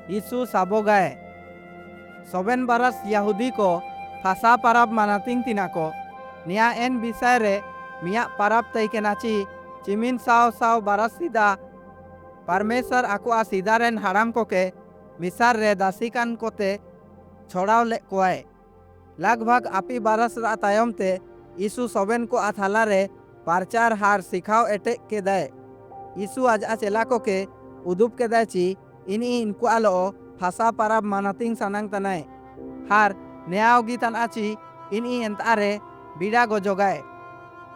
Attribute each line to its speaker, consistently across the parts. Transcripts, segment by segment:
Speaker 1: यीशु साबोगाए सोबेन बरस यहूदी को फासा परब मानातिंग तिना को निया एन विषय रे मिया परब तैकेनाची चिमिन साव साव बरस सीधा परमेश्वर आकुआ सीधा रेन हाड़ाम को के मिसार रे दासिकान कोते छोड़ाव ले कोआए लगभग आपी बरस रा तायम ते यीशु सोबेन को आथाला रे पारचार हार सिखाव एटे के दे यीशु आज चेला को के उदुप के दाची इनी इनको आलो फासा परब मानातिंग सनांग तनाय हार न्यायोगी तनाची इनी एंतारे बिड़ा गोजोगाए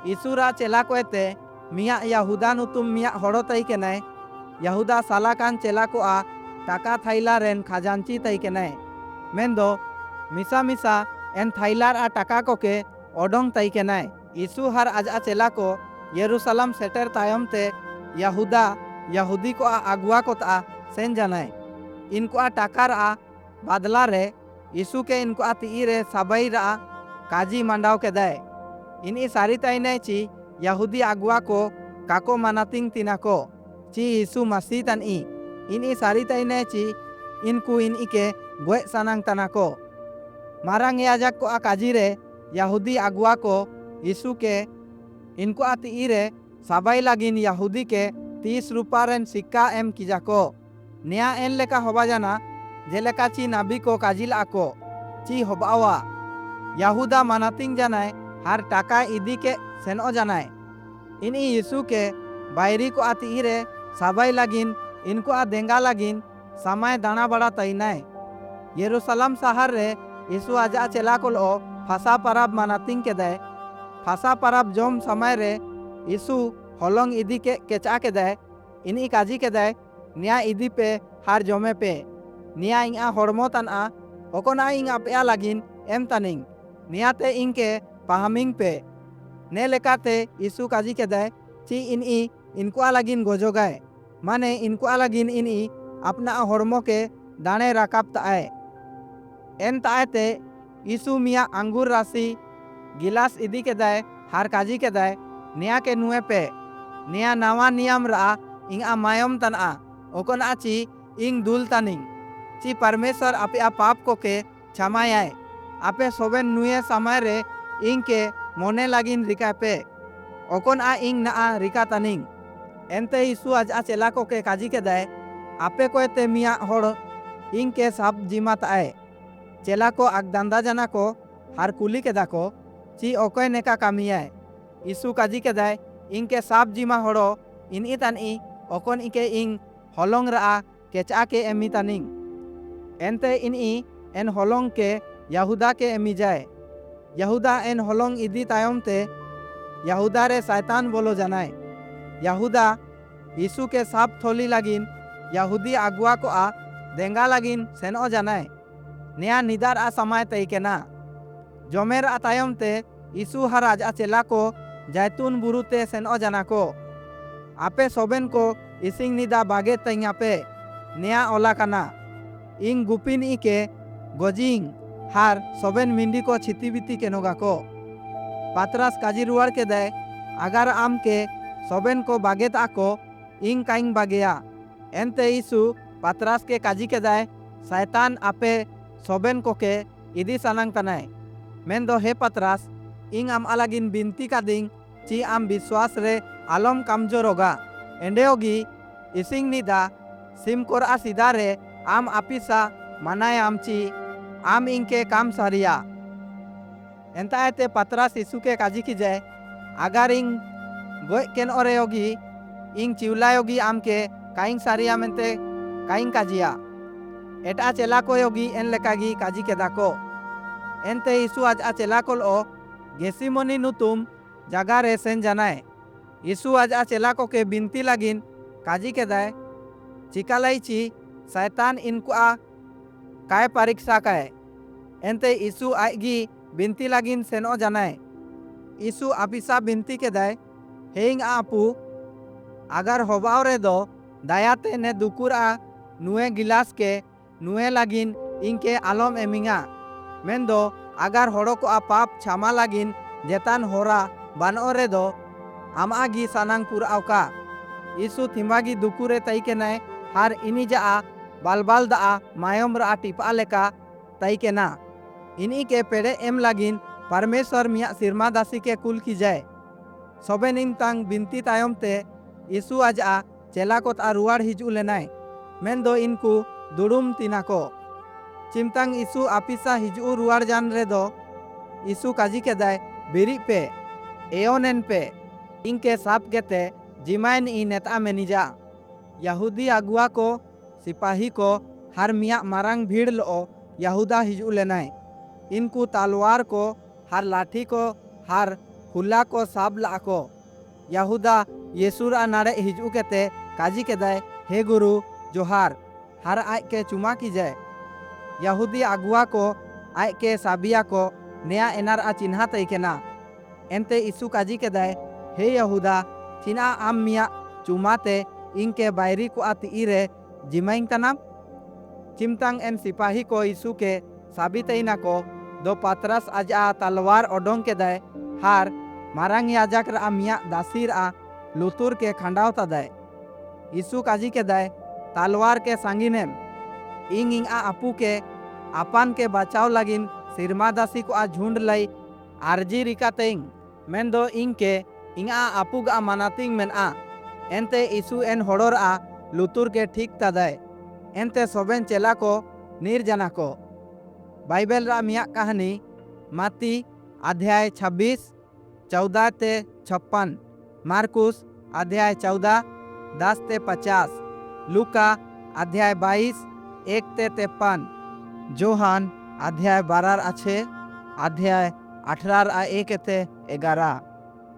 Speaker 1: यीशु रा चेला को एते मिया यहूदा नुतुम मिया होड़ो तई के नाय यहूदा सालाकान चेला को आ टाका थाइला रेन खजांची तई के नाय मेंदो मिसा मिसा एन थाइलार आ टाका को के ओडोंग तई के नाय यीशु हर आज चेला को यरूशलेम सेटर तायम ते यहूदा यहूदी को आगुआ को ता सेन जानाय इनको आ टाकार आ बादला रे यीशु के इनको आ ती रे सबई रा काजी मंडाव के दे इनी सारी ताइने ची यहूदी आगुआ को काको मानातिंग तिना को ची यीशु मसीह तन इनी सारी ताइने ची इनको इनी के गोय सनांग तना को मारांग याजक को आ काजी रे यहूदी आगुआ को यीशु के इनको आ ती रे सबई लागिन यहूदी के 30 रुपया रेन सिक्का एम किजा को निया एन लेका होबा जाना जेलेका ची नाबी को काजिल आको ची होबावा यहूदा मानातिंग जानाय हर टाका इदी के सेनो जानाय इनी यीशु के बायरी को आती रे सबई लागिन इनको आ देंगा लागिन समय दाना बड़ा तैनाय यरूशलेम शहर रे यीशु आजा चेला को लो फासा परब मानातिंग के दे फासा परब जोम समय रे यीशु हलोंग इदी के केचा के दे इनी काजी के दे निया इदी पे हार जोमे पे निया इंगा होड़मो तना ओकोना इंगा पेया लागिन एम तनिंग नियाते इनके पाहमिंग पे ने लेकाते यीशु काजी के दे ची इनी इनको लागिन गोजोगाए माने इनको लागिन इनी अपना होड़मो के दाने राकाब ताए एन ताएते यीशु मिया अंगूर राशि गिलास इदी के दे हार काजी के दे निया के नुए पे निया नवा नियम रा इंगा मायम तना ओकोना ची इंग दुल तनिंग ची परमेश्वर आपे आ पाप को के क्षमायाए आपे सोबेन नुए समय रे इंग के मोने लागिन रिका पे ओकोन आ इंग ना रिका तनिंग एनते यीशु आज चेला को के काजी के दे आपे को ते मिया होड़ इंग के सब जिमात आए चेला को आगदांदा जना को हर कुली के दाको ची ओकोय नेका कामियाए यीशु काजी के दे इंग के सब जिमा होड़ो इनी तनी ओकोन इके इंग हलोंग रा केचा के एमी तनिंग एनते इनी एन हलोंग के यहूदा के एमी जाए यहूदा एन हलोंग इदी तायम ते यहूदा रे शैतान बोलो जानाय यहूदा यीशु के साप थोली लागिन यहूदी आगुआ को आ देंगा लागिन सेनो जानाय निया निदार आ समय तई के ना जोमेर आ तायम ते यीशु हर आज चेला को जैतून बुरु ते सेनो जाना को आपे सोबेन को इसिंग निदा बागे तैया पे निया ओला काना इंग गुपिन ई के गोजिंग हार सोबेन मिंडी को छिती बिती के नोगा को पात्रास काजी रुआर के दे अगर आम के सोबेन को बागेत आको इंग काइंग बागेया एनते यीशु पात्रास के काजी के दे शैतान आपे सोबेन को के इदी सनांग तनाय मेंदो हे पात्रास इंग आम अलागिन बिनती का दिंग ची आम विश्वास रे आलम कमजोरोगा एंडेओगी इसिंग निदा सिम कोर आ सीधा रे आम आपिसा मनाय आमची आम इनके काम सारिया एंता एते पतरास यीशु के काजी की जाए अगर इंग गोय केन ओरेयोगी इंग चिवलायोगी आम के काइंग सारिया मेंते काइंग काजिया एटा चेला को योगी एन लेकागी काजी के दाको एनते यीशु आज आ चेला कोल ओ गेसिमोनी नुतुम जगह रे सेन जानाय यीशु आज आ चेला को के बिनती लागिन काजी के दाय चिकालाई ची शैतान इनको आ काय परीक्षा काय एनते यीशु आएगी बिनती लागिन सेनो जानाय यीशु अपिसा बिनती के दाय हेंग आपू अगर होबाव रे दो दायाते ने दुकुरा नुए गिलास के नुए लागिन इनके आलम एमिंगा मेंदो अगर होड़ो को आ पाप क्षमा लागिन जेतान होरा बानो रे दो आमागी सनांग पुरावका यीशु थिमागी दुकुरे तई के नाय हार इनी जा बालबाल दा मायम रा टिपा लेका तैकेना। इन्हीं के पेड़े एम लागिन परमेश्वर मिया सिरमा दासी के कुल की जाए। सोबे निंतांग बिनती तायम ते यीशु आजा चेला को ता रुआड़ हिजू लेनाय। मेन दो इनको दुड़ुम तिना को चिमतांग यीशु आपिसा हिजू रुआड़ जान रे दो यीशु काजी के दाय बिरी पे एओनेन पे इनके साप केते जिमाइन इ नेता मेनिजा। यहूदी अगुआ को सिपाही को हर मिया मारांग भीड़ लो यहूदा हिजू लेनाय। इनको तलवार को हर लाठी को हर हुला को साब ला को यहूदा येसुरा नाड़े हिजू केते काजी के दाय हे गुरु जोहार हर आय के चुमा की जाए। यहूदी अगुआ को आय के साबिया को नया एनार आ चिन्हा तैकेना। एनते यीशु काजी के दाय हे यहूदा चिना आम मिया चुमाते इनके बायरी को आती रे जिमाइन तनाम। चिमतांग एन सिपाही को यीशु के साबितैना को दो पात्रस आजा तलवार ओडोंग के दाय हार मारांग याजक रा मिया दासीर आ लुतुर के खंडाव तदाय। यीशु काजी के दाय तलवार के सांगिनेम इंग इंग आ अपू के आपान के बचाव लगिन सिरमा दासी को आ झुंड लई आरजी रिका तेंग मेन दो इंग के इंग आ अपुग आ मानातिंग मेन आ। एनते यीशु एन होड़ोर आ लुतुर के ठीक तदाय। एनते सोबेन चेला को नीर जाना को बाइबल रा मिया कहानी माती अध्याय 26 14 ते 56, मार्कुस अध्याय 14 10 ते 50, लूका अध्याय 22 1 ते 53, जोहान अध्याय 12 6 अध्याय 18 1 ते 11।